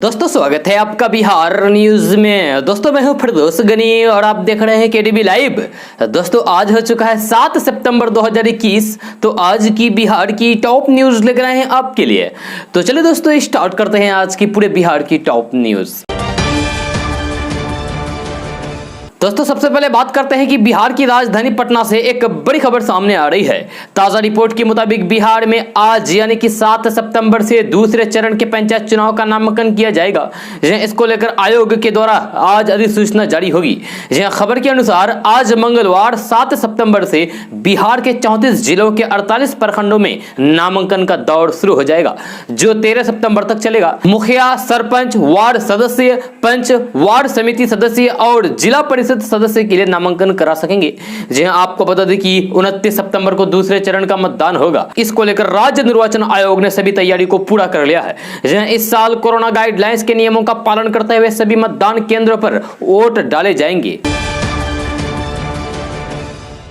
दोस्तों स्वागत है आपका बिहार न्यूज में। दोस्तों मैं हूं फिरदौस गनी और आप देख रहे हैं केडीबी लाइव। दोस्तों आज हो चुका है 7 सितंबर 2021। तो आज की बिहार की टॉप न्यूज लेकर आए हैं आपके लिए। तो चलिए दोस्तों स्टार्ट करते हैं आज की पूरे बिहार की टॉप न्यूज। दोस्तों सबसे पहले बात करते हैं कि बिहार की राजधानी पटना से एक बड़ी खबर सामने आ रही है। ताजा रिपोर्ट के मुताबिक बिहार में आज यानी कि 7 सितंबर से दूसरे चरण के पंचायत चुनाव का नामांकन किया जाएगा। इसको लेकर आयोग के द्वारा आज अधिसूचना जारी होगी। खबर के अनुसार आज मंगलवार 7 सितंबर से बिहार के 34 जिलों के 48 प्रखंडों में नामांकन का दौर शुरू हो जाएगा, जो 13 सितंबर तक चलेगा। मुखिया, सरपंच, वार्ड सदस्य, पंच, वार्ड समिति सदस्य और जिला परिषद सदस्य के लिए नामांकन करा सकेंगे। जी हां, आपको बता दें कि 29 सितंबर को दूसरे चरण का मतदान होगा। इसको लेकर राज्य निर्वाचन आयोग ने सभी तैयारी को पूरा कर लिया है। जी हां, इस साल कोरोना गाइडलाइंस के नियमों का पालन करते हुए सभी मतदान केंद्रों पर वोट डाले जाएंगे।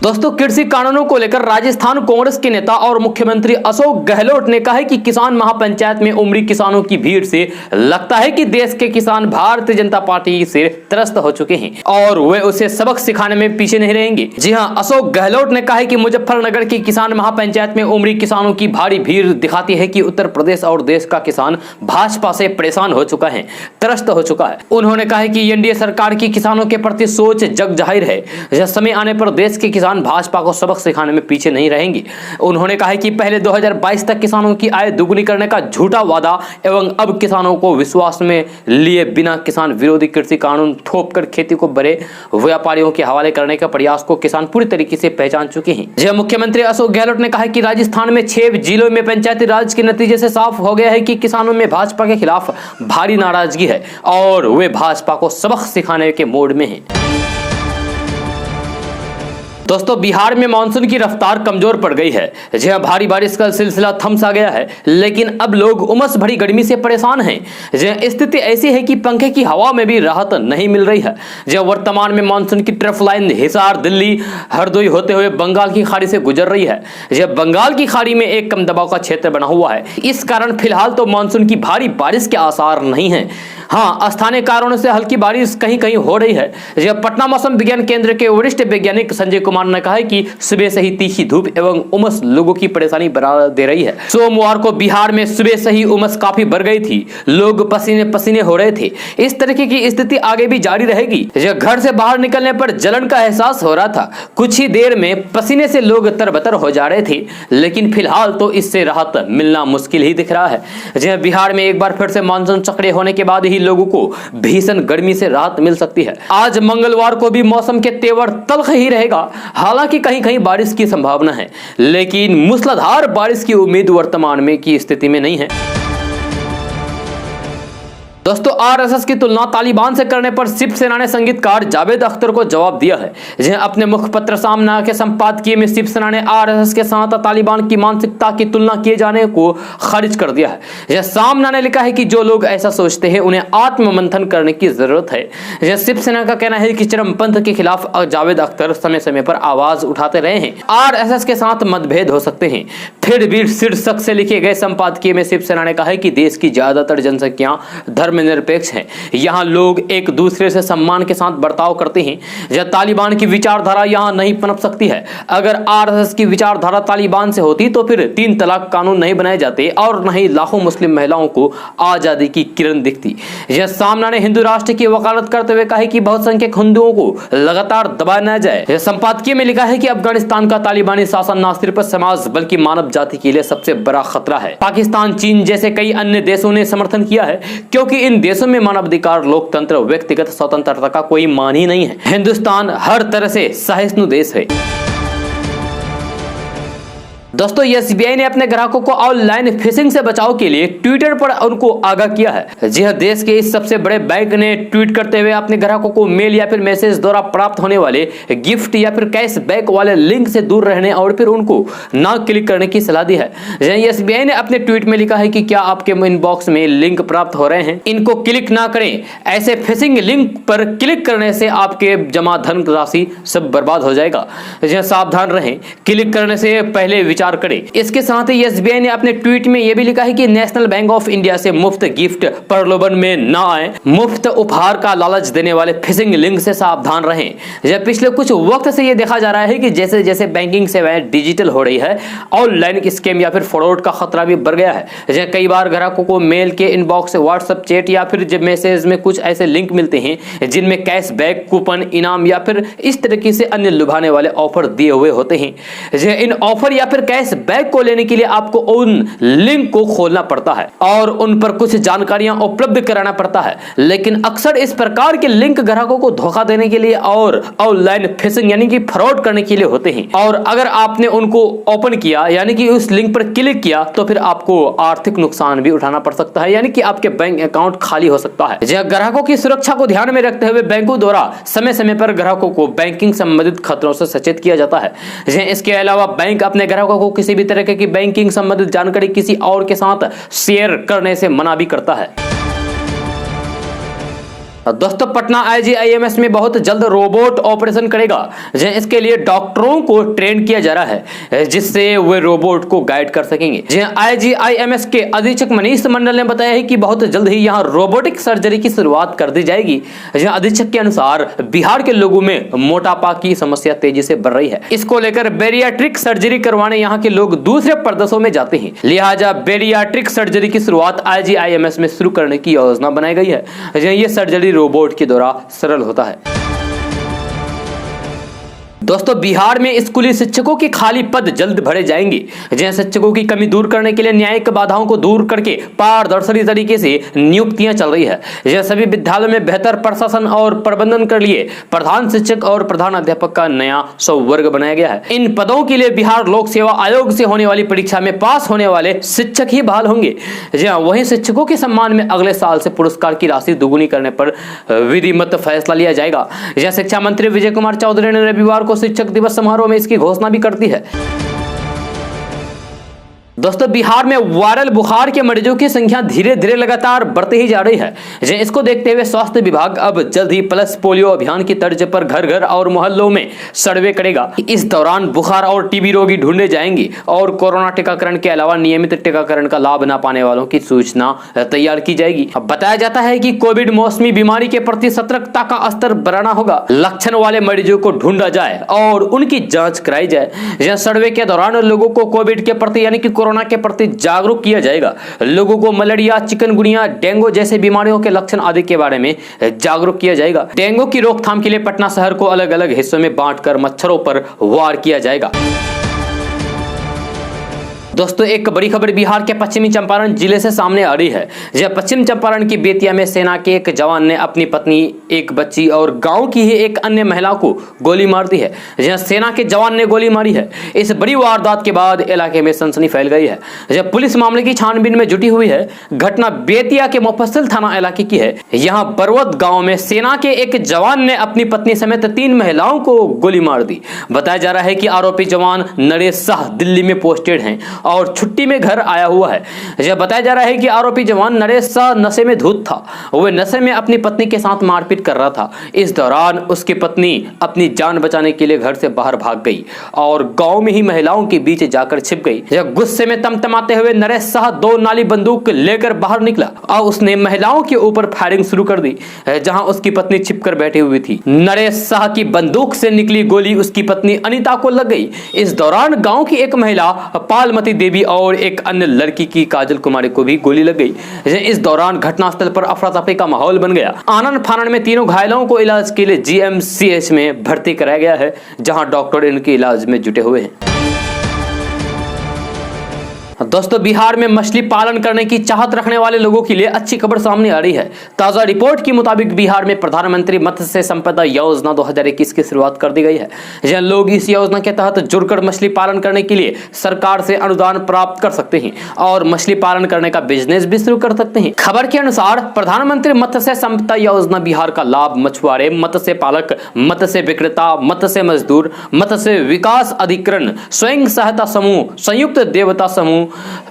दोस्तों कृषि कानूनों को लेकर राजस्थान कांग्रेस के नेता और मुख्यमंत्री अशोक गहलोत ने कहा है कि किसान महापंचायत में उमड़ी किसानों की भीड़ से लगता है कि देश के किसान भारतीय जनता पार्टी से त्रस्त हो चुके हैं और वे उसे सबक सिखाने में पीछे नहीं रहेंगे। जी हां, अशोक गहलोत ने कहा है कि मुजफ्फरनगर की किसान महापंचायत में उमड़ी किसानों की भारी भीड़ दिखाती है कि उत्तर प्रदेश और देश का किसान भाजपा से परेशान हो चुका है, त्रस्त हो चुका है। उन्होंने कहा है कि एनडीए सरकार की किसानों के प्रति सोच जग जाहिर है। समय आने पर देश के किसान भाजपा को सबक सिखाने में पीछे नहीं रहेंगे। उन्होंने कहा कि पहले 2022 तक किसानों की आय दुगुनी करने का झूठा वादा एवं अब किसानों को विश्वास में लिए बिना किसान विरोधी कृषि कानून थोपकर खेती को बड़े व्यापारियों के हवाले करने के प्रयास को किसान पूरी तरीके से पहचान चुके हैं। जब मुख्यमंत्री अशोक गहलोत ने कहा कि राजस्थान में 6 जिलों में पंचायती राज के नतीजे से साफ हो गया है कि किसानों में भाजपा के खिलाफ भारी नाराजगी है और वे भाजपा को सबक सिखाने के मूड में हैं। दोस्तों बिहार में मानसून की रफ्तार कमजोर पड़ गई है। जहां भारी बारिश का सिलसिला थम सा गया है, लेकिन अब लोग उमस भरी गर्मी से परेशान हैं। जहां स्थिति ऐसी है कि पंखे की हवा में भी राहत नहीं मिल रही है। जहां वर्तमान में मानसून की ट्रफ लाइन हिसार, दिल्ली, हरदोई होते हुए बंगाल की खाड़ी से गुजर रही है। जहां बंगाल की खाड़ी में एक कम दबाव का क्षेत्र बना हुआ है। इस कारण फिलहाल तो मानसून की भारी बारिश के आसार नहीं है। हाँ, स्थानीय कारणों से हल्की बारिश कहीं कहीं हो रही है। जब पटना मौसम विज्ञान केंद्र के वरिष्ठ वैज्ञानिक संजय कुमार ने कहा है कि सुबह से ही तीखी धूप एवं उमस लोगों की परेशानी बढ़ा दे रही है। सोमवार को बिहार में सुबह से ही उमस काफी बढ़ गई थी। लोग पसीने पसीने हो रहे थे। इस तरीके की स्थिति आगे भी जारी रहेगी। जब घर से बाहर निकलने पर जलन का एहसास हो रहा था। कुछ ही देर में पसीने से लोग तरबतर हो जा रहे थे, लेकिन फिलहाल तो इससे राहत मिलना मुश्किल ही दिख रहा है। जहां बिहार में एक बार फिर से मानसून सक्रिय होने के बाद ही लोगों को भीषण गर्मी से राहत मिल सकती है। आज मंगलवार को भी मौसम के तेवर तल्ख ही रहेगा। हालांकि कहीं कहीं बारिश की संभावना है, लेकिन मूसलाधार बारिश की उम्मीद वर्तमान में की स्थिति में नहीं है। दोस्तों आरएसएस की तुलना तालिबान से करने पर शिवसेना ने संगीतकार जावेद अख्तर को जवाब दिया है। जिन्हें अपने मुखपत्र सामना के संपादकीय में शिवसेना ने आरएसएस के साथ तालिबान की मानसिकता की तुलना किए जाने को खारिज कर दिया है। सामना ने लिखा है कि जो लोग ऐसा सोचते हैं उन्हें आत्ममंथन करने की जरूरत है। शिवसेना का कहना है कि चरमपंथ के खिलाफ जावेद अख्तर समय समय पर आवाज उठाते रहे हैं। आरएसएस के साथ मतभेद हो सकते हैं, फिर भी शीर्षक से लिखे गए संपादकीय में शिवसेना ने कहा है कि देश की ज्यादातर जनसंख्या धर्म निरपेक्ष है। यहाँ लोग एक दूसरे से सम्मान के साथ बर्ताव करते हैं। जब तालिबान की विचारधारा यहाँ नहीं पनप सकती है। अगर आरएसएस की विचारधारा तालिबान से होती तो फिर 3 तलाक कानून नहीं बनाए जाते और न ही लाखों मुस्लिम महिलाओं को आजादी की किरण दिखती। यह सामना ने हिंदू राष्ट्र की वकालत करते हुए कहा कि बहुसंख्यक हिंदुओं को लगातार दबाया न जाए। यह संपादकीय में लिखा है कि अफगानिस्तान का तालिबानी शासन न सिर्फ समाज बल्कि मानव जाति के लिए सबसे बड़ा खतरा है। पाकिस्तान, चीन जैसे कई अन्य देशों ने समर्थन किया है, क्योंकि इन देशों में मानवाधिकार, लोकतंत्र, व्यक्तिगत स्वतंत्रता का कोई मान ही नहीं है। हिंदुस्तान हर तरह से सहिष्णु देश है। दोस्तों एसबीआई ने अपने ग्राहकों को ऑनलाइन फिशिंग से बचाव के लिए ट्विटर पर उनको आगाह किया है। जी हां, देश के इस सबसे बड़े बैंक ने ट्वीट करते हुए अपने ग्राहकों को मेल या फिर मैसेज द्वारा प्राप्त होने वाले गिफ्ट या फिर कैशबैक वाले लिंक से दूर रहने और फिर उनको ना क्लिक करने की सलाह दी है। एसबीआई ने अपने ट्वीट में लिखा है कि क्या आपके इनबॉक्स में लिंक प्राप्त हो रहे हैं, इनको क्लिक ना करें। ऐसे फिशिंग लिंक पर क्लिक करने से आपके जमा धन राशि सब बर्बाद हो जाएगा। सावधान रहें, क्लिक करने से पहले विचार विचार करें। इसके साथ ही एसबीआई ने अपने ट्वीट में यह भी लिखा है कि नेशनल बैंक ऑफ इंडिया से मुफ्त गिफ्ट प्रलोभन में न आए, मुफ्त उपहार का लालच देने वाले फिशिंग लिंक से सावधान रहें। जब पिछले कुछ वक्त से यह देखा जा रहा है कि जैसे जैसे बैंकिंग सेवाएं डिजिटल हो रही है, ऑनलाइन स्कैम या फिर फ्रॉड का खतरा भी बढ़ गया है। कई बार ग्राहकों को मेल के इनबॉक्स से व्हाट्सएप चैट या फिर जब मैसेज में कुछ ऐसे लिंक मिलते हैं जिनमें कैशबैक, कूपन, इनाम या फिर इस तरीके से अन्य लुभाने वाले ऑफर दिए हुए होते हैं। इन ऑफर या फिर कैशबैक को लेने के लिए आपको उन लिंक को खोलना पड़ता है और उन पर कुछ जानकारियां उपलब्ध कराना पड़ता है। लेकिन अक्सर इस प्रकार के लिंक ग्राहकों को धोखा देने के लिए और ऑनलाइन फिशिंग यानी कि फ्रॉड करने के लिए होते हैं। और अगर आपने उनको ओपन किया यानी कि उस लिंक पर क्लिक किया तो फिर आपको आर्थिक नुकसान भी उठाना पड़ सकता है, यानी कि आपके बैंक अकाउंट खाली हो सकता है। ग्राहकों की सुरक्षा को ध्यान में रखते हुए बैंकों द्वारा समय समय पर ग्राहकों को बैंकिंग संबंधित खतरों से सचेत किया जाता है। इसके अलावा बैंक अपने ग्राहकों को किसी भी तरह की बैंकिंग संबंधित जानकारी किसी और के साथ शेयर करने से मना भी करता है। दोस्तों, पटना आईजीआईएमएस में बहुत जल्द रोबोट ऑपरेशन करेगा। इसके लिए डॉक्टरों को ट्रेन किया जा रहा है जिससे वे रोबोट को गाइड कर सकेंगे। आईजीआईएमएस के अधीक्षक मनीष मंडल ने बताया है कि बहुत जल्द ही यहां रोबोटिक सर्जरी की शुरुआत कर दी जाएगी। अधीक्षक के अनुसार बिहार के लोगों में मोटापा की समस्या तेजी से बढ़ रही है। इसको लेकर बेरियाट्रिक सर्जरी करवाने यहाँ के लोग दूसरे प्रदेशों में जाते हैं, लिहाजा बेरियाट्रिक सर्जरी की शुरुआत आईजीआईएमएस में शुरू करने की योजना बनाई गई है। ये सर्जरी रोबोट के द्वारा सरल होता है। दोस्तों, बिहार में स्कूली शिक्षकों के खाली पद जल्द भरे जाएंगे। शिक्षकों की कमी दूर करने के लिए न्यायिक बाधाओं को दूर करके पारदर्शी तरीके से नियुक्तियां चल रही है। सभी विद्यालयों में बेहतर प्रशासन और प्रबंधन के लिए प्रधान शिक्षक और प्रधान अध्यापक का नया संवर्ग बनाया गया है। इन पदों के लिए बिहार लोक सेवा आयोग से होने वाली परीक्षा में पास होने वाले शिक्षक ही बहाल होंगे। वहीं शिक्षकों के सम्मान में अगले साल से पुरस्कार की राशि दोगुनी करने पर विधिमत फैसला लिया जाएगा। शिक्षा मंत्री विजय कुमार चौधरी ने रविवार को शिक्षक दिवस समारोह में इसकी घोषणा भी कर दी है। दोस्तों, बिहार में वायरल बुखार के मरीजों की संख्या धीरे धीरे लगातार बढ़ती ही जा रही है। इसको देखते हुए स्वास्थ्य विभाग अब जल्द ही पल्स पोलियो अभियान की तर्ज पर घर घर और मोहल्लों में सर्वे करेगा। इस दौरान बुखार और टीबी रोगी ढूंढे जाएंगे और कोरोना टीकाकरण के अलावा नियमित टीकाकरण का लाभ न पाने वालों की सूचना तैयार की जाएगी। अब बताया जाता है कि कोविड मौसमी बीमारी के प्रति सतर्कता का स्तर बढ़ाना होगा। लक्षण वाले मरीजों को ढूंढा जाए और उनकी जाँच कराई जाए। सर्वे के दौरान लोगों को कोविड के प्रति यानी कि कोरोना के प्रति जागरूक किया जाएगा। लोगों को मलेरिया, चिकनगुनिया, डेंगू जैसे बीमारियों के लक्षण आदि के बारे में जागरूक किया जाएगा। डेंगू की रोकथाम के लिए पटना शहर को अलग अलग हिस्सों में बांटकर मच्छरों पर वार किया जाएगा। दोस्तों, एक बड़ी खबर बिहार के पश्चिमी चंपारण जिले से सामने आ रही है। जब पश्चिम चंपारण की बेतिया में सेना के एक जवान ने अपनी पत्नी, एक बच्ची और गांव की ही एक अन्य महिला को गोली मार दी है। जहां सेना के जवान ने गोली मारी है। इस बड़ी वारदात के बाद इलाके में सनसनी फैल गई है। जब पुलिस मामले की छानबीन में जुटी हुई है। घटना बेतिया के मुफस्सिल थाना इलाके की है। यहाँ बरवत गाँव में सेना के एक जवान ने अपनी पत्नी समेत 3 महिलाओं को गोली मार दी। बताया जा रहा है कि आरोपी जवान नरेश शाह दिल्ली में पोस्टेड हैं और छुट्टी में घर आया हुआ है। यह बताया जा रहा है कि आरोपी जवान नरेश शाह नशे में धुत था। वह नशे में अपनी पत्नी के साथ मारपीट कर रहा था। इस दौरान उसकी पत्नी अपनी जान बचाने के लिए घर से बाहर भाग गई और गांव में ही महिलाओं के बीच जाकर छिप गई। यह गुस्से में तमतमाते हुए नरेश शाह 2 नाली बंदूक लेकर बाहर निकला और उसने महिलाओं के ऊपर फायरिंग शुरू कर दी, जहां उसकी पत्नी छिपकर बैठी हुई थी। नरेश शाह की बंदूक से निकली गोली उसकी पत्नी अनीता को लग गई। इस दौरान गांव की एक महिला पालमती देवी और एक अन्य लड़की की काजल कुमारी को भी गोली लग गई। इस दौरान घटनास्थल पर अफरा तफरी का माहौल बन गया। आनन फानन में तीनों घायलों को इलाज के लिए जीएमसीएच में भर्ती कराया गया है, जहां डॉक्टर इनके इलाज में जुटे हुए हैं। दोस्तों, बिहार में मछली पालन करने की चाहत रखने वाले लोगों के लिए अच्छी खबर सामने आ रही है। ताजा रिपोर्ट के मुताबिक बिहार में प्रधानमंत्री मत्स्य संपदा योजना 2021 की शुरुआत कर दी गई है। यह लोग इस योजना के तहत जुड़कर मछली पालन करने के लिए सरकार से अनुदान प्राप्त कर सकते हैं और मछली पालन करने का बिजनेस भी शुरू कर सकते हैं। खबर के अनुसार प्रधानमंत्री मत्स्य संपदा योजना बिहार का लाभ मछुआरे, मत्स्य पालक, मत्स्य विक्रेता, मत्स्य मजदूर, मत्स्य विकास अधिकरण, स्वयं सहायता समूह, संयुक्त देवता समूह,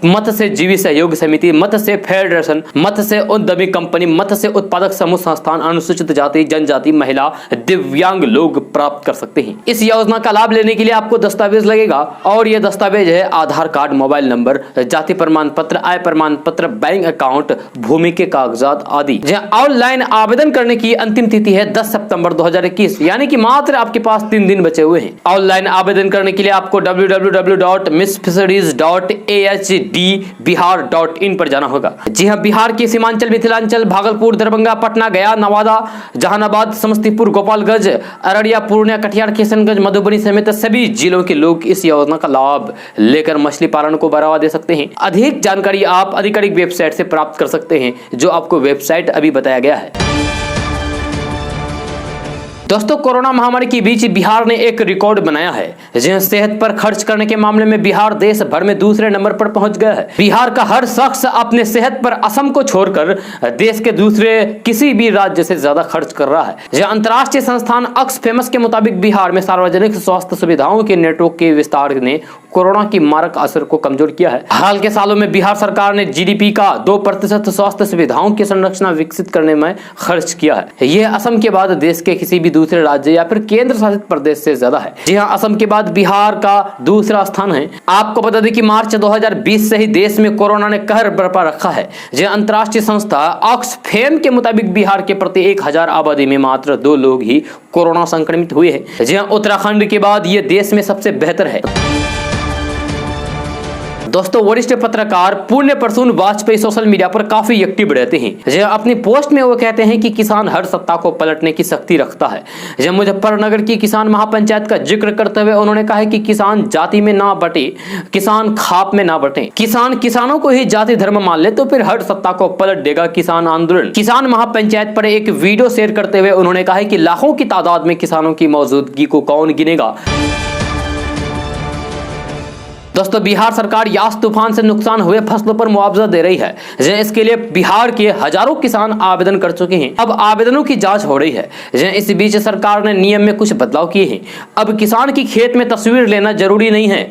मत्स्य जीवी सहयोग समिति, मत्स्य फेडरेशन, मत्स्य उद्यमी कंपनी, मत्स्य उत्पादक समूह संस्थान, अनुसूचित जाति, जनजाति, महिला, दिव्यांग लोग प्राप्त कर सकते हैं। इस योजना का लाभ लेने के लिए आपको दस्तावेज लगेगा और यह दस्तावेज है आधार कार्ड, मोबाइल नंबर, जाति प्रमाण पत्र, आय प्रमाण पत्र, बैंक अकाउंट, भूमि के कागजात आदि। ऑनलाइन आवेदन करने की अंतिम तिथि है 10 सितंबर 2021, यानी कि मात्र आपके पास 3 दिन बचे हुए हैं। ऑनलाइन आवेदन करने के लिए आपको www.missfisheries.asdbihar.in पर जाना होगा। जी हां, बिहार के सीमांचल, मिथिलांचल, भागलपुर, दरभंगा, पटना, गया, नवादा, जहानाबाद, समस्तीपुर, गोपालगंज, अररिया, पूर्णिया, कटिहार, किशनगंज, मधुबनी समेत सभी जिलों के लोग इस योजना का लाभ लेकर मछली पालन को बढ़ावा दे सकते हैं। अधिक जानकारी आप आधिकारिक वेबसाइट से प्राप्त कर सकते हैं, जो आपको वेबसाइट अभी बताया गया है। दोस्तों, कोरोना महामारी के बीच बिहार ने एक रिकॉर्ड बनाया है। सेहत पर खर्च करने के मामले में बिहार देश भर में दूसरे नंबर पर पहुंच गया है। बिहार का हर शख्स अपने सेहत पर असम को छोड़कर देश के दूसरे किसी भी राज्य से ज्यादा खर्च कर रहा है। अंतर्राष्ट्रीय संस्थान ऑक्सफेम के मुताबिक बिहार में सार्वजनिक स्वास्थ्य सुविधाओं के नेटवर्क के विस्तार ने कोरोना की मारक असर को कमजोर किया है। हाल के सालों में बिहार सरकार ने जीडीपी का 2% स्वास्थ्य सुविधाओं की संरचना विकसित करने में खर्च किया है। यह असम के बाद देश के किसी भी दूसरे राज्य या फिर केंद्र शासित प्रदेश से ज्यादा है। जी हां, असम के बाद बिहार का दूसरा स्थान है। आपको बता दें कि मार्च 2020 से ही देश में कोरोना ने कहर बरपा रखा है। अंतर्राष्ट्रीय संस्था ऑक्सफेम के मुताबिक बिहार के प्रति 1000 आबादी में मात्र 2 लोग ही कोरोना संक्रमित हुए हैं। उत्तराखंड के बाद यह देश में सबसे बेहतर है। दोस्तों, वरिष्ठ पत्रकार पुण्य प्रसून वाजपेयी सोशल मीडिया पर काफी एक्टिव रहते हैं। अपनी पोस्ट में वो कहते हैं कि किसान हर सत्ता को पलटने की शक्ति रखता है। मुजफ्फरनगर की किसान महापंचायत का जिक्र करते हुए उन्होंने कहा है कि किसान जाति में ना बटे, किसान खाप में ना बटे। किसानों को ही जाति धर्म मान ले तो फिर हर सत्ता को पलट देगा किसान आंदोलन। किसान महापंचायत पर एक वीडियो शेयर करते हुए उन्होंने कहा है कि लाखों की तादाद में किसानों की मौजूदगी को कौन गिनेगा। दोस्तों, बिहार सरकार यास तूफान से नुकसान हुए फसलों पर मुआवजा दे रही है। इसके लिए बिहार के हजारों किसान आवेदन कर चुके हैं। अब आवेदनों की जांच हो रही है। इस बीच सरकार ने नियम में कुछ बदलाव किए हैं। अब किसान की खेत में तस्वीर लेना जरूरी नहीं है।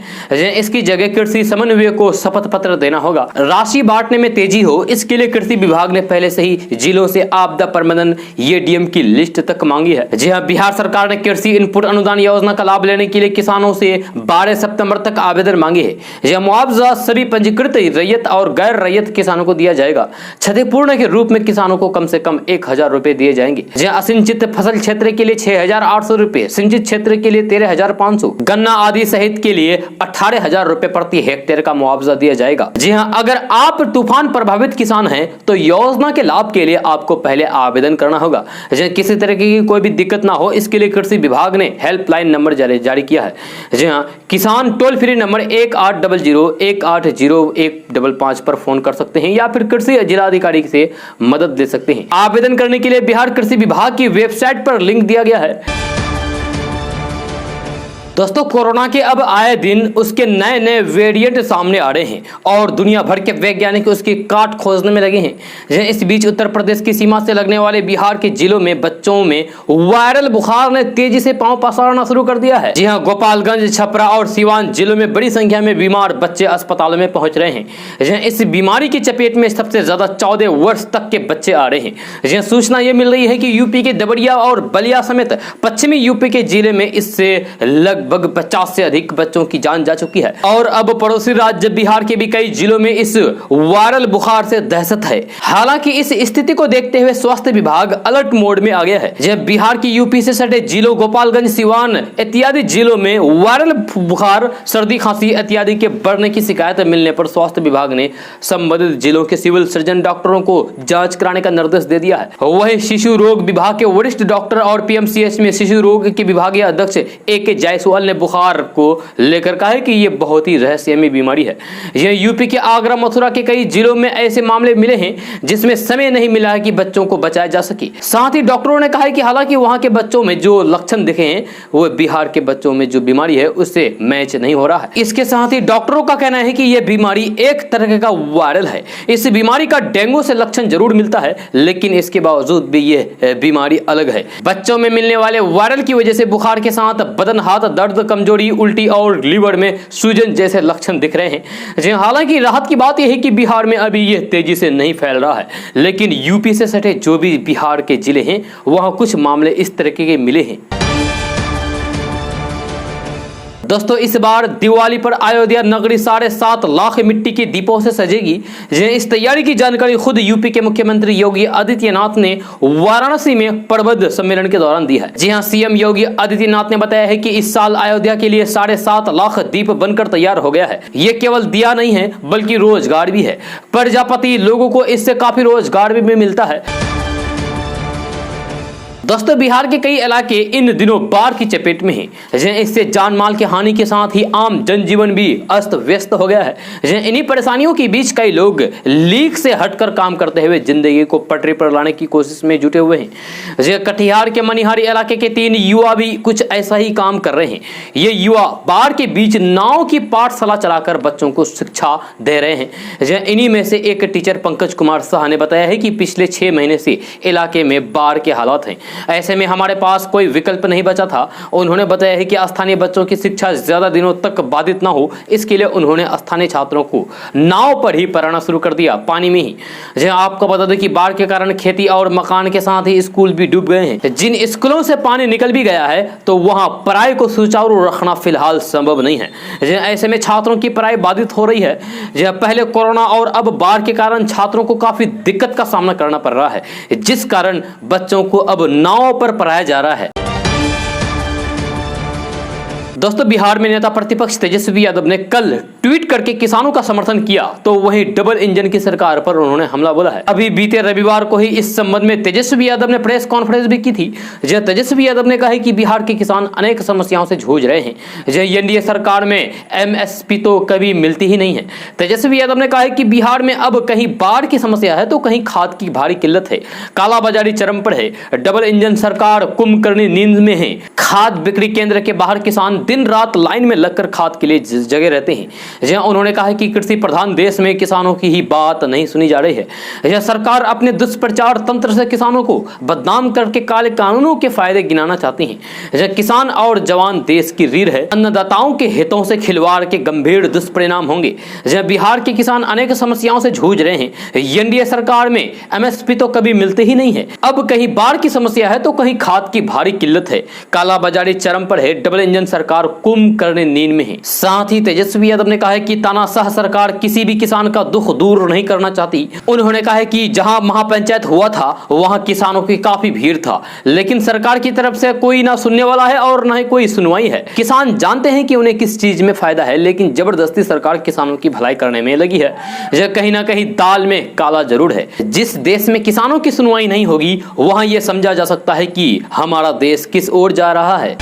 इसकी जगह कृषि समन्वय को शपथ पत्र देना होगा। राशि बांटने में तेजी हो, इसके लिए कृषि विभाग ने पहले से ही जिलों से आपदा प्रबंधन एडीएम की लिस्ट तक मांगी है। जी हाँ, बिहार सरकार ने कृषि इनपुट अनुदान योजना का लाभ लेने के लिए किसानों से 12 सितंबर तक आवेदन मांगे है। यह मुआवजा सभी पंजीकृत रैयत और गैर रैयत किसानों को दिया जाएगा। क्षतिपूर्ण के रूप में किसानों को कम से कम 1000 रुपए दिए जाएंगे। असिंचित फसल क्षेत्र के लिए 6800 रुपए, सिंचित क्षेत्र के लिए 13500, गन्ना आदि सहित के लिए 18000 रुपए प्रति हेक्टेयर का मुआवजा दिया जाएगा। जी हाँ, अगर आप तूफान प्रभावित किसान हैं तो योजना के लाभ के लिए आपको पहले आवेदन करना होगा। किसी तरह की कोई भी दिक्कत ना हो, इसके लिए कृषि विभाग ने हेल्पलाइन नंबर जारी किया है। जी हाँ, किसान टोल फ्री नंबर 1800-180-155 पर फोन कर सकते हैं या फिर कृषि जिलाधिकारी से मदद ले सकते हैं। आवेदन करने के लिए बिहार कृषि विभाग की वेबसाइट पर लिंक दिया गया है। दोस्तों, कोरोना के अब आए दिन उसके नए नए वेरिएंट सामने आ रहे हैं और दुनिया भर के वैज्ञानिक उसकी काट खोजने में लगे हैं। इस बीच उत्तर प्रदेश की सीमा से लगने वाले बिहार के जिलों में बच्चों में वायरल बुखार ने तेजी से पांव पसारना शुरू कर दिया है। जी हाँ, गोपालगंज, छपरा और सीवान जिलों में बड़ी संख्या में बीमार बच्चे अस्पतालों में पहुंच रहे हैं। इस बीमारी की चपेट में सबसे ज्यादा 14 वर्ष तक के बच्चे आ रहे हैं। सूचना यह मिल रही है कि यूपी के देवरिया और बलिया समेत पश्चिमी यूपी के जिले में इससे लगभग 50 से अधिक बच्चों की जान जा चुकी है और अब पड़ोसी राज्य बिहार के भी कई जिलों में इस वायरल बुखार से दहशत है। हालांकि इस स्थिति को देखते हुए स्वास्थ्य विभाग अलर्ट मोड में आ गया है। जब बिहार की यूपी से सटे जिलों गोपालगंज, सिवान इत्यादि जिलों में वायरल बुखार, सर्दी, खांसी इत्यादि के बढ़ने की शिकायत मिलने पर स्वास्थ्य विभाग ने संबंधित जिलों के सिविल सर्जन डॉक्टरों को जांच कराने का निर्देश दे दिया है। वहीं शिशु रोग विभाग के वरिष्ठ डॉक्टर और पीएमसीएच में शिशु रोग के विभागीय अध्यक्ष AK जायसवाल ने बुखार को लेकर कहा है कि यह बहुत ही रहस्यमयी बीमारी है। यह यूपी के आगरा, मथुरा के कई जिलों में ऐसे मामले मिले हैं जिसमें समय नहीं मिला है कि बच्चों को बचाया जा सके। साथ ही डॉक्टरों ने कहा है कि हालांकि वहां के बच्चों में जो लक्षण दिखे हैं वो बिहार के बच्चों में जो बीमारी है उससे मैच नहीं हो रहा है। इसके साथ ही डॉक्टरों का कहना है कि यह बीमारी एक तरह का वायरल है। इस बीमारी का डेंगू से लक्षण जरूर मिलता है, लेकिन इसके बावजूद भी यह बीमारी अलग है। बच्चों में मिलने वाले वायरल की वजह से बुखार के साथ बदन, हाथ दर्द, कमजोरी, उल्टी और लीवर में सूजन जैसे लक्षण दिख रहे हैं। जी हालांकि राहत की बात यह है कि बिहार में अभी यह तेजी से नहीं फैल रहा है, लेकिन यूपी से सटे जो भी बिहार के जिले हैं वहां कुछ मामले इस तरह के मिले हैं। दोस्तों, इस बार दिवाली पर अयोध्या नगरी 7.5 लाख मिट्टी के दीपों से सजेगी। इस तैयारी की जानकारी खुद यूपी के मुख्यमंत्री योगी आदित्यनाथ ने वाराणसी में प्रबुद्ध सम्मेलन के दौरान दी है। जी हां, सीएम योगी आदित्यनाथ ने बताया है कि इस साल अयोध्या के लिए 7.5 लाख दीप बनकर तैयार हो गया है। ये केवल दिया नहीं है बल्कि रोजगार भी है। प्रजापति लोगों को इससे काफी रोजगार भी मिलता है। दोस्तों, बिहार के कई इलाके इन दिनों बाढ़ की चपेट में हैं। इससे जान माल की हानि के साथ ही आम जनजीवन भी अस्त व्यस्त हो गया है। इन्हीं परेशानियों के बीच कई लोग लीक से हटकर काम करते हुए जिंदगी को पटरी पर लाने की कोशिश में जुटे हुए हैं। कटिहार के मनिहारी इलाके के 3 युवा भी कुछ ऐसा ही काम कर रहे हैं। ये युवा बाढ़ के बीच नाव की पाठशाला चलाकर बच्चों को शिक्षा दे रहे हैं। इन्हीं में से एक टीचर पंकज कुमार शाह ने बताया है कि पिछले 6 महीने से इलाके में बाढ़ के हालात हैं। ऐसे में हमारे पास कोई विकल्प नहीं बचा था। उन्होंने बताया है कि स्थानीय बच्चों की शिक्षा ज्यादा दिनों तक बाधित ना हो, इसके लिए उन्होंने स्थानीय छात्रों को नाव पर ही पढ़ाना शुरू कर दिया, पानी में ही। आपको बता दें कि बाढ़ के कारण खेती और मकान के साथ ही स्कूल भी डूब गए हैं। जिन स्कूलों से पानी निकल भी गया है तो वहां पढ़ाई को सुचारू रखना फिलहाल संभव नहीं है। ऐसे में छात्रों की पढ़ाई बाधित हो रही है। पहले कोरोना और अब बाढ़ के कारण छात्रों को काफी दिक्कत का सामना करना पड़ रहा है, जिस कारण बच्चों को अब नाव पर पढ़ाया जा रहा है। दोस्तों, बिहार में नेता प्रतिपक्ष तेजस्वी यादव ने कल ट्वीट करके किसानों का समर्थन किया, तो वहीं डबल इंजन की सरकार पर उन्होंने हमला बोला है। अभी बीते रविवार को ही इस संबंध में तेजस्वी यादव ने प्रेस कॉन्फ्रेंस भी की थी। तेजस्वी यादव ने कहा है कि बिहार के किसान अनेक समस्याओं से जूझ रहे हैं। एनडीए सरकार में एमएसपी तो कभी मिलती ही नहीं है। तेजस्वी यादव ने कहा है कि बिहार में अब कहीं बाढ़ की समस्या है तो कहीं खाद की भारी किल्लत है, कालाबाजारी चरम पर है, डबल इंजन सरकार कुंभकर्णी नींद में है। खाद बिक्री केंद्र के बाहर किसान दिन रात लाइन में लगकर खाद के लिए जगह रहते हैं। उन्होंने कहा कि कृषि प्रधान देश में किसानों की ही बात नहीं सुनी जा रही है। सरकार अपने दुष्प्रचार तंत्र से किसानों को बदनाम करके काले कानूनों के फायदे गिनाना चाहती है। किसान और जवान देश की रीढ़ है। अन्नदाताओं के हितों से खिलवाड़ के गंभीर दुष्परिणाम होंगे। बिहार के किसान अनेक समस्याओं से जूझ रहे हैं। एनडीए सरकार में एमएसपी तो कभी मिलते ही नहीं है। अब कहीं बाढ़ की समस्या है तो कहीं खाद की भारी किल्लत है, कालाबाजारी चरम पर है, डबल इंजन सरकार कुंभकर्णी नींद में है। साथ ही तेजस्वी यादव ने कहा है कि तानाशाह सरकार किसी भी किसान का दुख दूर नहीं करना चाहती। उन्होंने कहा है कि जहां महापंचायत हुआ था वहां किसानों की काफी भीड़ था, लेकिन सरकार की तरफ से कोई ना सुनने वाला है और ना ही कोई सुनवाई है। किसान जानते हैं कि उन्हें किस चीज में फायदा है, लेकिन जबरदस्ती सरकार किसानों की भलाई करने में लगी है। यह कहीं ना कहीं दाल में काला जरूर है। जिस देश में किसानों की सुनवाई नहीं होगी वहां यह समझा जा सकता है कि हमारा देश किस ओर जा रहा है।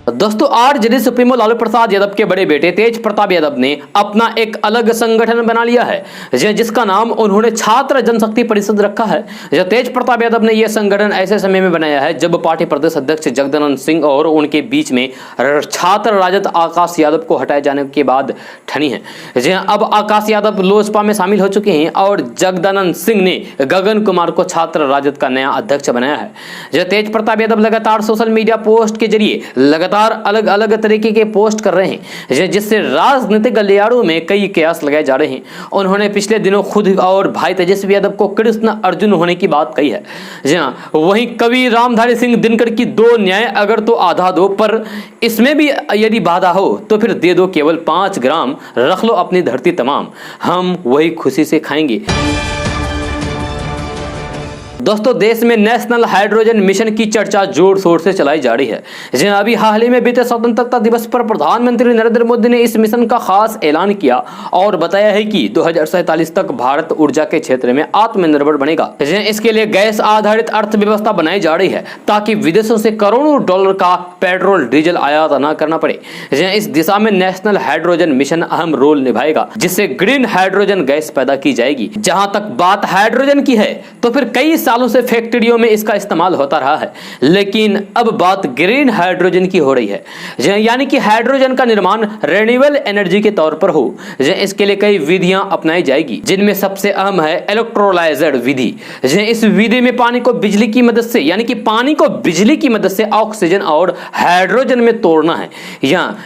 दोस्तों, आरजेडी सुप्रीमो लालू प्रसाद यादव के बड़े बेटे तेज प्रताप यादव ने अपना एक अलग संगठन बना लिया है, जिसका नाम उन्होंने छात्र जनशक्ति परिषद रखा है। तेज प्रताप यादव ने यह संगठन ऐसे समय में बनाया है जब पार्टी प्रदेश अध्यक्ष जगदानंद सिंह और उनके बीच में छात्र राजद आकाश यादव को हटाए जाने के बाद ठनी है। अब आकाश यादव लोजपा में शामिल हो चुके हैं और जगदानंद सिंह ने गगन कुमार को छात्र राजद का नया अध्यक्ष बनाया है। तेज प्रताप यादव लगातार सोशल मीडिया पोस्ट के जरिए लगातार अलग अलग तरीके के पोस्ट कर रहे हैं, जिससे राजनीतिक गलियारों में कई कयास लगाए जा रहे हैं। उन्होंने पिछले दिनों खुद और भाई तेजस्वी यादव को कृष्ण अर्जुन होने की बात कही है। जी हाँ, वहीं कवि रामधारी सिंह दिनकर की 2 न्याय अगर तो आधा दो, पर इसमें भी यदि बाधा हो तो फिर दे दो केवल 5 ग्राम, रख लो अपनी धरती तमाम, हम वही खुशी से खाएंगे। दोस्तों, देश में नेशनल हाइड्रोजन मिशन की चर्चा जोर शोर से चलाई जा रही है। अभी हाल ही में बीते स्वतंत्रता दिवस पर प्रधानमंत्री नरेंद्र मोदी ने इस मिशन का खास ऐलान किया और बताया है कि 2047 तक भारत ऊर्जा के क्षेत्र में आत्मनिर्भर बनेगा। इसके लिए गैस आधारित अर्थव्यवस्था बनाई जा रही है ताकि विदेशों से करोड़ों डॉलर का पेट्रोल डीजल आयात न करना पड़े। इस दिशा में नेशनल हाइड्रोजन मिशन अहम रोल निभाएगा, जिससे ग्रीन हाइड्रोजन गैस पैदा की जाएगी। जहां तक बात हाइड्रोजन की है तो फिर कई सालों से फैक्ट्रियों में इसका इस्तेमाल होता रहा है, लेकिन अब बात ग्रीन हाइड्रोजन की हो रही है, यानी कि हाइड्रोजन का निर्माण रिन्यूएबल एनर्जी के तौर पर हो। इसके लिए कई विधियां अपनाई जाएगी, जिनमें सबसे अहम है इलेक्ट्रोलाइजर विधि। इस विधि में पानी को बिजली की मदद से, यानी कि पानी को बिजली की मदद से ऑक्सीजन और हाइड्रोजन में तोड़ना है,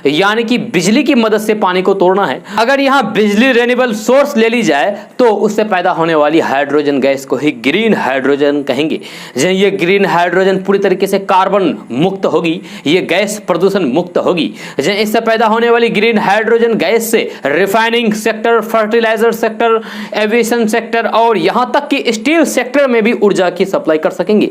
यानी कि बिजली की मदद से पानी को तोड़ना है। अगर यहाँ बिजली रिन्यूएबल सोर्स ले ली जाए तो उससे पैदा होने वाली हाइड्रोजन गैस को ही ग्रीन हाइड्रोजन कहेंगे। ये ग्रीन हाइड्रोजन पूरी तरीके से कार्बन मुक्त होगी, ये गैस प्रदूषण मुक्त होगी। इससे पैदा होने वाली ग्रीन हाइड्रोजन गैस से refining sector, fertiliser sector, aviation sector और यहां तक कि स्टील सेक्टर में भी ऊर्जा की सप्लाई कर सकेंगे।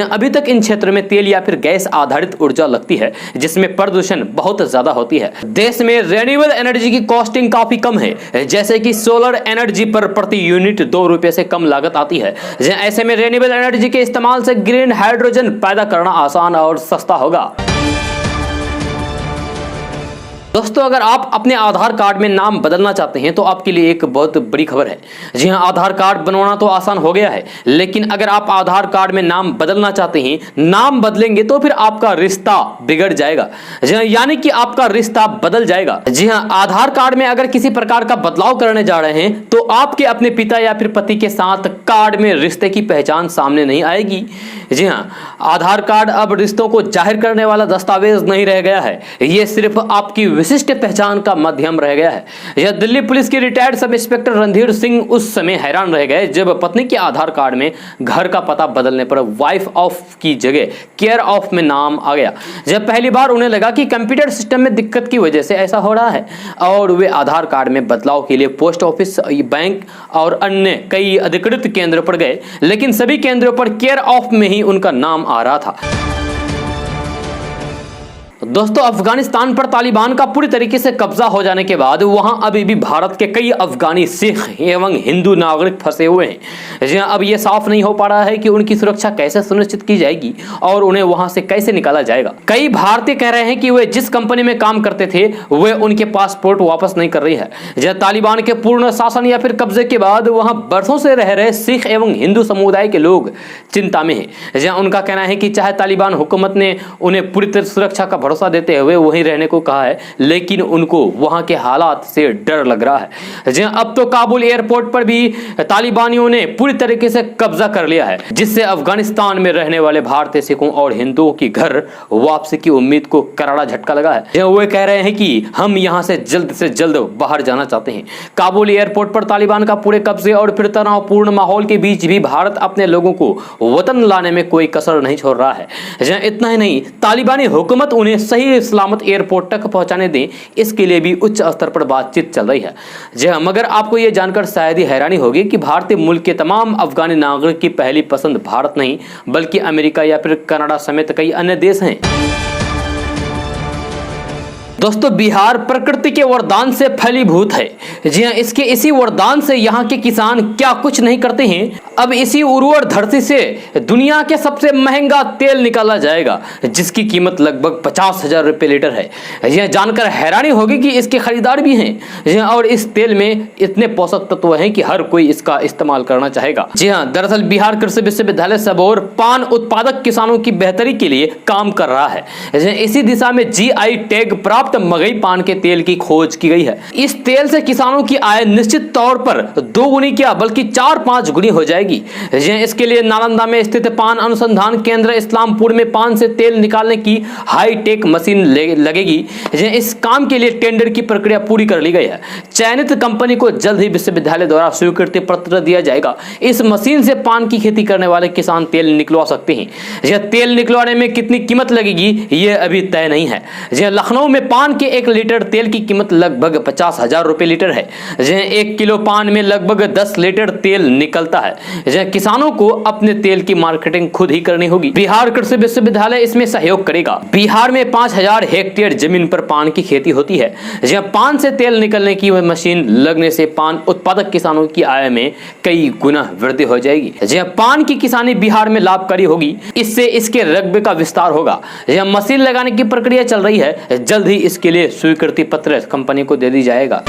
अभी तक इन क्षेत्रों में तेल या फिर गैस आधारित ऊर्जा लगती है, जिसमें प्रदूषण बहुत ज्यादा होती है। देश में रिन्यूएबल एनर्जी की कॉस्टिंग काफी कम है, जैसे कि सोलर एनर्जी पर प्रति यूनिट 2 रुपए से कम लागत आती है। ऐसे में रिन्यूएबल एनर्जी के इस्तेमाल से ग्रीन हाइड्रोजन पैदा करना आसान और सस्ता होगा। दोस्तों, अगर आप अपने आधार कार्ड में नाम बदलना चाहते हैं तो आपके लिए एक बहुत बड़ी खबर है। जी हाँ, आधार कार्ड बनवाना तो आसान हो गया है, लेकिन अगर आप आधार कार्ड में नाम बदलना चाहते हैं, नाम बदलेंगे तो फिर आपका रिश्ता बिगड़ जाएगा, यानी कि आपका रिश्ता बदल जाएगा। जी हाँ, आधार कार्ड में अगर किसी प्रकार का बदलाव करने जा रहे हैं तो आपके अपने पिता या फिर पति के साथ कार्ड में रिश्ते की पहचान सामने नहीं आएगी। जी हाँ, आधार कार्ड अब रिश्तों को जाहिर करने वाला दस्तावेज नहीं रह गया है, ये सिर्फ आपकी विशिष्ट पहचान का माध्यम रह गया है। यह दिल्ली पुलिस के retired sub inspector Randhir Singh उस समय हैरान रह गए जब पत्नी के आधार कार्ड में घर का पता बदलने पर वाइफ ऑफ की जगह केयर ऑफ में नाम आ गया। जब पहली बार उन्हें लगा कि कंप्यूटर सिस्टम में दिक्कत की वजह से ऐसा हो रहा है, और वे आधार कार्ड में बदलाव के लिए पोस्ट ऑफिस, बैंक और अन्य कई अधिकृत केंद्र पर गए, लेकिन सभी केंद्रों पर केयर ऑफ में ही उनका नाम आ रहा था। दोस्तों, अफगानिस्तान पर तालिबान का पूरी तरीके से कब्जा हो जाने के बाद वहां अभी भी भारत के कई अफगानी सिख एवं हिंदू नागरिक फंसे हुए हैं। अब यह साफ नहीं हो पा रहा है कि उनकी सुरक्षा कैसे सुनिश्चित की जाएगी और उन्हें वहां से कैसे निकाला जाएगा। कई भारतीय कह रहे हैं कि वे जिस कंपनी में काम करते थे वे उनके पासपोर्ट वापस नहीं कर रही है। तालिबान के पूर्ण शासन या फिर कब्जे के बाद वहां बरसों से रह रहे सिख एवं हिंदू समुदाय के लोग चिंता में हैं। उनका कहना है कि चाहे तालिबान हुकूमत ने उन्हें पूरी तरह सुरक्षा का भरोसा देते हुए वहीं रहने को कहा है, लेकिन उनको वहां के हालात से डर लग रहा है। अब तो काबुल एयरपोर्ट पर भी तालिबानियों ने पूरी तरीके से कब्जा कर लिया है, जिससे अफगानिस्तान में रहने वाले भारतीय सिखों और हिंदुओं की घर वापसी की उम्मीद को करारा झटका लगा है। वे कह रहे हैं कि हम यहां से जल्द बाहर जाना चाहते हैं। काबुल एयरपोर्ट पर तालिबान का पूरे कब्जे और फिर तनावपूर्ण माहौल के बीच भी भारत अपने लोगों को वतन लाने में कोई कसर नहीं छोड़ रहा है। इतना ही नहीं, तालिबानी हुकूमत उन्हें सही सलामत एयरपोर्ट तक पहुंचाने दें, इसके लिए भी उच्च स्तर पर बातचीत चल रही है। जी हाँ, मगर आपको यह जानकर शायद ही हैरानी होगी कि भारतीय मुल्क के तमाम अफगानी नागरिक की पहली पसंद भारत नहीं बल्कि अमेरिका या फिर कनाडा समेत कई अन्य देश हैं। दोस्तों, बिहार प्रकृति के वरदान से फलीभूत है। जी हाँ, इसके इसी वरदान से यहाँ के किसान क्या कुछ नहीं करते हैं। अब इसी उर्वर धरती से दुनिया के सबसे महंगा तेल निकाला जाएगा, जिसकी कीमत लगभग 50,000 रुपये लीटर है। यह जानकर हैरानी होगी कि इसके खरीदार भी हैं, और इस तेल में इतने पोषक तत्व हैं कि हर कोई इसका इस्तेमाल करना चाहेगा। जी हाँ, दरअसल बिहार कृषि विश्वविद्यालय सबौर पान उत्पादक किसानों की बेहतरी के लिए काम कर रहा है। इसी दिशा में GI टैग प्राप्त मगई पान के तेल की खोज की गई है। इस तेल से किसानों की आय निश्चित तौर पर 2 गुनी क्या बल्कि 4-5 गुनी हो जाएगी। इसके लिए नालंदा में स्थित पान अनुसंधान केंद्र इस्लामपुर में पान से तेल निकालने की हाईटेक मशीन लगेगी। इस काम के लिए टेंडर की प्रक्रिया पूरी कर ली गई है। चयनित कंपनी को जल्द ही विश्वविद्यालय द्वारा स्वीकृति पत्र दिया जाएगा। इस मशीन से पान की खेती करने वाले किसान तेल निकलवा सकते हैं। यह तेल निकलवाने में कितनी कीमत लगेगी यह अभी तय नहीं है। लखनऊ में पान के 1 लीटर तेल की कीमत लगभग 50,000 रुपए लीटर है। 1 किलो पान में लगभग 10 लीटर तेल निकलता है। किसानों को अपने तेल की मार्केटिंग खुद ही करनी होगी। बिहार कृषि विश्वविद्यालय इसमें सहयोग करेगा। बिहार में 5,000 हेक्टेयर जमीन पर पान की खेती होती है। पान से तेल निकलने की मशीन लगने से पान उत्पादक किसानों की आय में कई गुना वृद्धि हो जाएगी। पान की किसानी बिहार में लाभकारी होगी, इससे इसके रकबे का विस्तार होगा। मशीन लगाने की प्रक्रिया चल रही है, जल्द ही इसके लिए स्वीकृति पत्र कंपनी को दे दी जाएगा।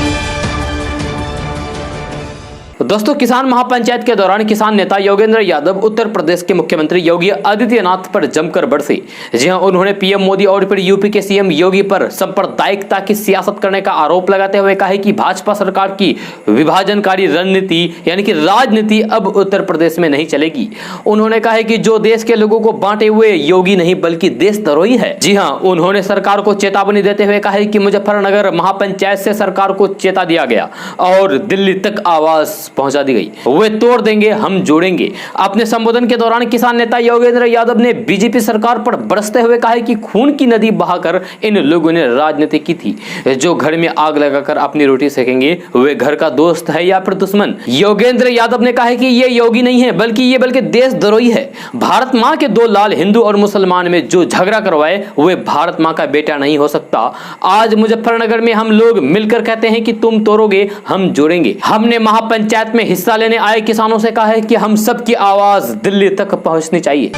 दोस्तों, किसान महापंचायत के दौरान किसान नेता योगेंद्र यादव उत्तर प्रदेश के मुख्यमंत्री योगी आदित्यनाथ पर जमकर बरसे। जी हां, उन्होंने पीएम मोदी और फिर यूपी के सीएम योगी पर सांप्रदायिकता की सियासत करने का आरोप लगाते हुए कहा कि भाजपा सरकार की विभाजनकारी रणनीति यानी कि राजनीति अब उत्तर प्रदेश में नहीं चलेगी। उन्होंने कहा कि जो देश के लोगों को बांटे हुए योगी नहीं बल्कि देशद्रोही है। जी हां, उन्होंने सरकार को चेतावनी देते हुए कहा कि मुजफ्फरनगर महापंचायत से सरकार को चेता दिया गया और दिल्ली तक आवाज पहुंचा दी गई, वे तोड़ देंगे हम जोड़ेंगे। अपने संबोधन के दौरान किसान नेता योगेंद्र यादव ने बीजेपी सरकार पर बरसते हुए कहा कि खून की नदी बहाकर इन लोगों ने राजनीति की थी। जो घर में आग लगाकर अपनी रोटी सेकेंगे वे घर का दोस्त है या फिर दुश्मन। योगेंद्र यादव ने कहा कि ये योगी नहीं है बल्कि देशद्रोही है। भारत माँ के दो लाल हिंदू और मुसलमान में जो झगड़ा करवाए वे भारत माँ का बेटा नहीं हो सकता। आज मुजफ्फरनगर में हम लोग मिलकर कहते हैं कि तुम तोड़ोगे हम जोड़ेंगे। हमने महापंचायत में हिस्सा लेने आए किसानों से कहा है कि हम सबकी आवाज दिल्ली तक पहुंचनी चाहिए।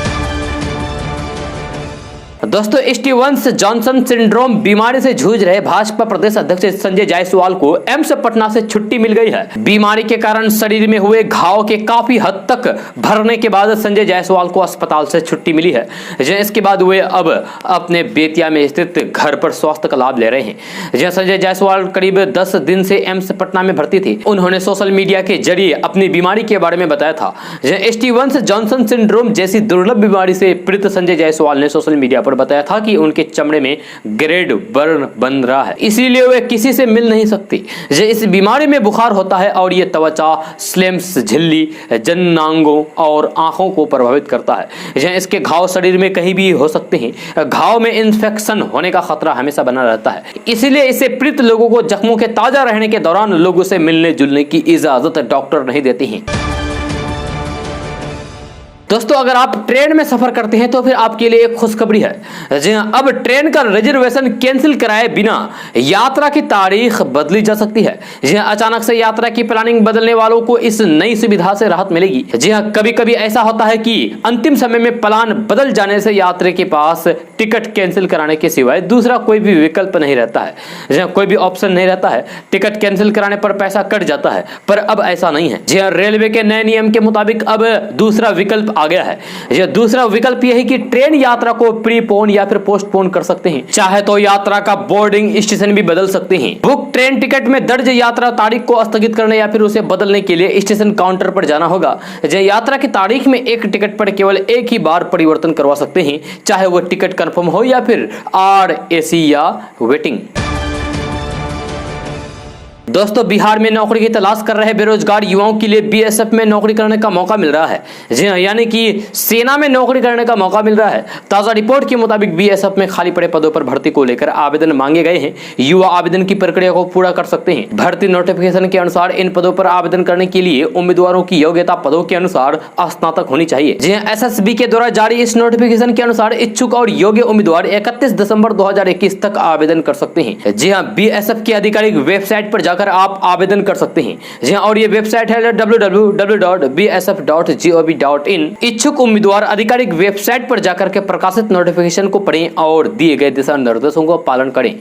दोस्तों, स्टीवंस जॉनसन सिंड्रोम बीमारी से जूझ रहे भाजपा प्रदेश अध्यक्ष संजय जायसवाल को एम्स पटना से छुट्टी मिल गई है। बीमारी के कारण शरीर में हुए घाव के काफी हद तक भरने के बाद संजय जायसवाल को अस्पताल से छुट्टी मिली है। इसके बाद वे अब अपने बेतिया में स्थित घर पर स्वास्थ्य का लाभ ले रहे हैं। संजय जायसवाल करीब 10 दिन से एम्स पटना में भर्ती थे। उन्होंने सोशल मीडिया के जरिए अपनी बीमारी के बारे में बताया था। स्टीवंस जॉनसन सिंड्रोम जैसी दुर्लभ बीमारी से पीड़ित संजय जायसवाल ने सोशल मीडिया पर बताया था कि उनके चमड़े में ग्रेड बर्न बन रहा है, इसीलिए वे किसी से मिल नहीं सकते। इस बीमारी में बुखार होता है और ये त्वचा, स्लेम्स, झिल्ली, जननांगों और आंखों को प्रभावित करता है। इसके घाव शरीर में कहीं भी हो सकते हैं। घाव में इन्फेक्शन होने का खतरा हमेशा बना रहता है, इसीलिए इससे पीड़ित लोगों को जख्मों के ताजा रहने के दौरान लोगों से मिलने जुलने की इजाजत डॉक्टर नहीं देते हैं। दोस्तों, अगर आप ट्रेन में सफर करते हैं तो फिर आपके लिए एक खुशखबरी है। जी हां, अब ट्रेन का रिजर्वेशन कैंसिल कराए बिना यात्रा की तारीख बदली जा सकती है। जी हां, अचानक से यात्रा की प्लानिंग बदलने वालों को इस नई सुविधा से राहत मिलेगी। जी हां, कभी कभी ऐसा होता है कि अंतिम समय में प्लान बदल जाने से यात्री के पास टिकट कैंसिल कराने के सिवाय दूसरा कोई भी विकल्प नहीं रहता है। जी हां, कोई भी ऑप्शन नहीं रहता है। टिकट कैंसिल कराने पर पैसा कट जाता है, पर अब ऐसा नहीं है। जी हां, रेलवे के नए नियम के मुताबिक अब दूसरा विकल्प आ गया है। यह दूसरा विकल्प यह है कि ट्रेन यात्रा को प्रीपोन या फिर पोस्टपोन कर सकते हैं। चाहे तो यात्रा का बोर्डिंग स्टेशन भी बदल सकते हैं। बुक ट्रेन टिकट में दर्ज यात्रा तारीख को स्थगित करने या फिर उसे बदलने के लिए स्टेशन काउंटर पर जाना होगा। यात्रा की तारीख में एक टिकट पर केवल एक ही बार परिवर्तन करवा सकते हैं, चाहे वो टिकट कंफर्म हो या फिर RAC या वेटिंग। दोस्तों, बिहार में नौकरी की तलाश कर रहे बेरोजगार युवाओं के लिए बीएसएफ में नौकरी करने का मौका मिल रहा है। जी हां, यानी कि सेना में नौकरी करने का मौका मिल रहा है। ताजा रिपोर्ट के मुताबिक बीएसएफ में खाली पड़े पदों पर भर्ती को लेकर आवेदन मांगे गए हैं। युवा आवेदन की प्रक्रिया को पूरा कर सकते हैं। भर्ती नोटिफिकेशन के अनुसार इन पदों पर आवेदन करने के लिए उम्मीदवारों की योग्यता पदों के अनुसार स्नातक होनी चाहिए। जी हां, SSB के द्वारा जारी इस नोटिफिकेशन के अनुसार इच्छुक और योग्य उम्मीदवार 31 दिसंबर 2021 तक आवेदन कर सकते हैं। जी हां, बीएसएफ की आधिकारिक वेबसाइट पर जाकर आप आवेदन कर सकते हैं। जी हां, और ये वेबसाइट है www.bsf.gov.in। इच्छुक उम्मीदवार आधिकारिक वेबसाइट पर जाकर के प्रकाशित नोटिफिकेशन को पढ़ें और दिए गए दिशा निर्देशों का पालन करें।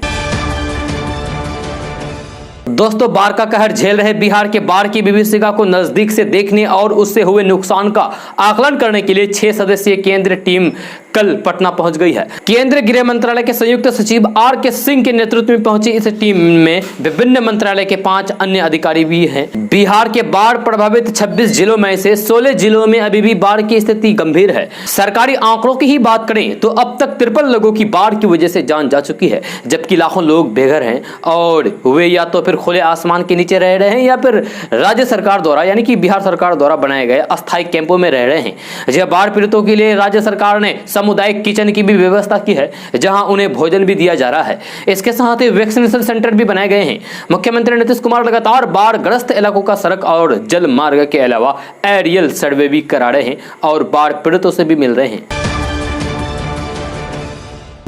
दोस्तों, बाढ़ का कहर झेल रहे बिहार के बाढ़ की विभीषिका को नजदीक से देखने और उससे हुए नुकसान का आकलन करने के लिए 6 सदस्यीय केंद्रीय टीम कल पटना पहुंच गई है। केंद्रीय गृह मंत्रालय के संयुक्त सचिव RK सिंह के नेतृत्व में पहुंची इस टीम में विभिन्न मंत्रालय के 5 अन्य अधिकारी भी हैं। बिहार के बाढ़ प्रभावित 26 जिलों में से 16 जिलों में अभी भी बाढ़ की स्थिति गंभीर है। सरकारी आंकड़ों की ही बात करें तो अब तक 53 लोगों की बाढ़ की वजह से जान जा चुकी है, जबकि लाखों लोग बेघर हैं और वे या तो फिर खुले आसमान के नीचे रह रहे हैं या फिर राज्य सरकार द्वारा यानी कि बिहार सरकार द्वारा बनाए गए अस्थायी कैंपों में रह रहे हैं। बाढ़ पीड़ितों के लिए राज्य सरकार ने सामुदायिक किचन की भी व्यवस्था की है, जहां उन्हें भोजन भी दिया जा रहा है। इसके साथ ही वैक्सीनेशन सेंटर भी बनाए गए हैं। मुख्यमंत्री नीतीश कुमार लगातार बाढ़ ग्रस्त इलाकों का सड़क और जल मार्ग के अलावा एरियल सर्वे भी करा रहे हैं और बाढ़ पीड़ितों से भी मिल रहे हैं।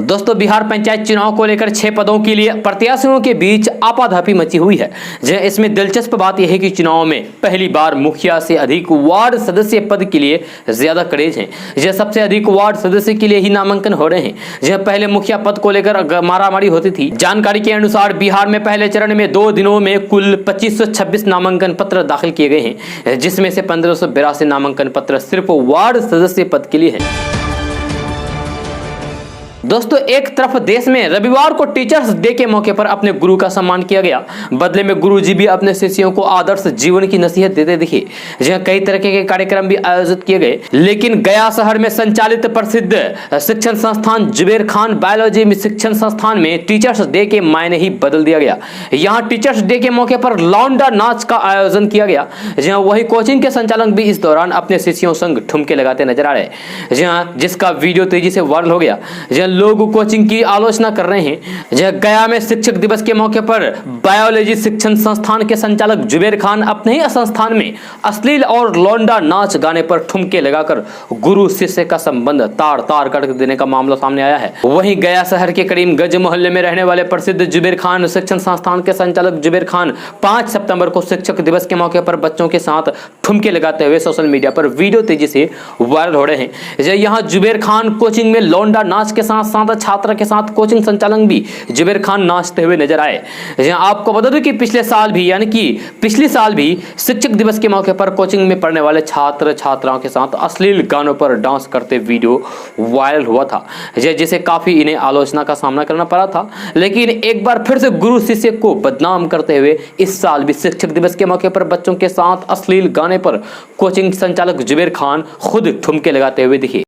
दोस्तों बिहार पंचायत चुनाव को लेकर 6 पदों के लिए प्रत्याशियों के बीच आपाधापी मची हुई है। इसमें दिलचस्प बात यह है कि चुनाव में पहली बार मुखिया से अधिक वार्ड सदस्य पद के लिए ज्यादा क्रेज है। सबसे अधिक वार्ड सदस्य के लिए ही नामांकन हो रहे हैं। पहले मुखिया पद को लेकर मारामारी होती थी। जानकारी के अनुसार बिहार में पहले चरण में 2 दिनों में कुल 2526 नामांकन पत्र दाखिल किए गए हैं, जिसमें से 1582 नामांकन पत्र सिर्फ वार्ड सदस्य पद के लिए है। दोस्तों एक तरफ देश में रविवार को टीचर्स डे के मौके पर अपने गुरु का सम्मान किया गया, बदले में गुरुजी भी अपने शिष्यों को आदर्श जीवन की नसीहत देते दिखे। जहां कई तरह के कार्यक्रम भी आयोजित किए गए, लेकिन गया शहर में संचालित प्रसिद्ध शिक्षण संस्थान जुबेर खान बायोलॉजी शिक्षण संस्थान में टीचर्स डे के मायने ही बदल दिया गया। यहाँ टीचर्स डे के मौके पर लौंडा नाच का आयोजन किया गया। जहाँ वही कोचिंग के संचालक भी इस दौरान अपने शिष्यों संग ठुमके लगाते नजर आ रहे, जहाँ जिसका वीडियो तेजी से वायरल हो गया। लोग कोचिंग की आलोचना कर रहे हैं। गया में शिक्षक दिवस के मौके पर बायोलॉजी शिक्षण संस्थान के संचालक जुबेर खान अपने ही संस्थान में अश्लील और लौंडा नाच गाने पर ठुमके लगाकर गुरु शिष्य का संबंध तार तार कर देने का मामला सामने आया है। वहीं गया शहर के करीमगंज मोहल्ले में रहने वाले प्रसिद्ध जुबेर खान शिक्षण संस्थान के संचालक जुबेर खान 5 सितंबर को शिक्षक दिवस के मौके पर बच्चों के साथ ठुमके लगाते हुए सोशल मीडिया पर वीडियो तेजी से वायरल हो रहे हैं। यहाँ जुबेर खान कोचिंग में लौंडा नाच के साथ छात्र के साथ कोचिंग संचालक भी जुबेर खान नाचते हुए नजर आए। आपको बता दूं कि पिछले साल भी यानी कि पिछले साल भी शिक्षक दिवस के मौके पर कोचिंग में पढ़ने वाले छात्र छात्राओं के साथ अश्लील गानों पर डांस करते वीडियो वायरल हुआ था, जिसे काफी इन्हें आलोचना का सामना करना पड़ा था। लेकिन एक बार फिर से गुरु शिष्य को बदनाम करते हुए इस साल भी शिक्षक दिवस के मौके पर बच्चों के साथ अश्लील गाने पर कोचिंग संचालक जुबेर खान खुद ठुमके लगाते हुए दिखे।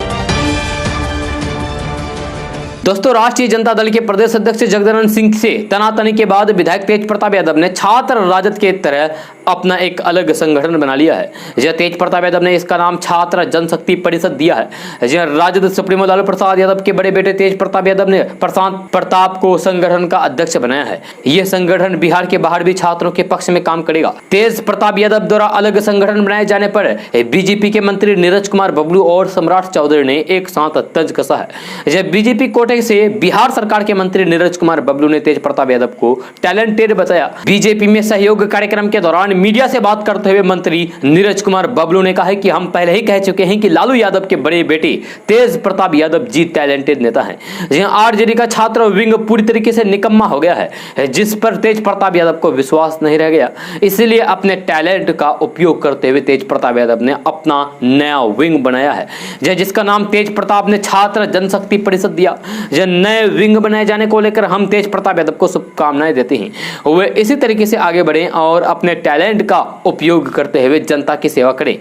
दोस्तों राष्ट्रीय जनता दल के प्रदेश अध्यक्ष जगदानंद सिंह से तनातनी के बाद विधायक तेज प्रताप यादव ने छात्र राजद के तरह अपना एक अलग संगठन बना लिया है। तेज प्रताप यादव ने इसका नाम छात्र जनशक्ति परिषद दिया है। राजद सुप्रीमो लालू प्रसाद यादव के बड़े बेटे तेज प्रताप यादव ने प्रशांत प्रताप को संगठन का अध्यक्ष बनाया है। यह संगठन बिहार के बाहर भी छात्रों के पक्ष में काम करेगा। तेज प्रताप यादव द्वारा अलग संगठन बनाए जाने पर बीजेपी के मंत्री नीरज कुमार बबलू और सम्राट चौधरी ने एक साथ तंज कसा है। बीजेपी कोटे से बिहार सरकार के मंत्री नीरज कुमार बबलू ने तेज प्रताप यादव को टैलेंटेड बताया। बीजेपी में सहयोग कार्यक्रम के दौरान मीडिया से बात करते हुए मंत्री नीरज कुमार बबलू ने कहा कि हम पहले ही कह चुके हैं कि लालू यादव के बड़े बेटे तेज प्रताप यादव जी टैलेंटेड नेता हैं। आरजेडी का छात्र विंग पूरी तरीके से निकम्मा हो गया है, जिस पर तेज प्रताप यादव को विश्वास नहीं रह गया। इसलिए अपने टैलेंट का उपयोग करते हुए तेज प्रताप यादव ने अपना नया विंग बनाया है, जिसका नाम तेज प्रताप ने छात्र जनशक्ति परिषद दिया। नए विंग बनाए जाने को लेकर हम तेज प्रताप यादव को शुभकामनाएं देते हैं। वे इसी तरीके से आगे बढ़ें और अपने टैलेंट का उपयोग करते हुए जनता की सेवा करें।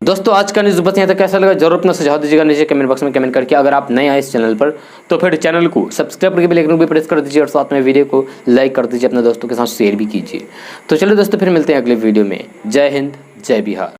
दोस्तों आज का न्यूज़ बस यहाँ तक। कैसा लगा जरूर अपना सुझाव दीजिएगा नीचे कमेंट बॉक्स में कमेंट करके। अगर आप नए आए इस चैनल पर तो फिर चैनल को सब्सक्राइब करके बेल आइकन भी प्रेस कर दीजिए और साथ में वीडियो को लाइक कर दीजिए, अपने दोस्तों के साथ शेयर भी कीजिए। तो चलिए दोस्तों फिर मिलते हैं अगले वीडियो में। जय हिंद, जय बिहार।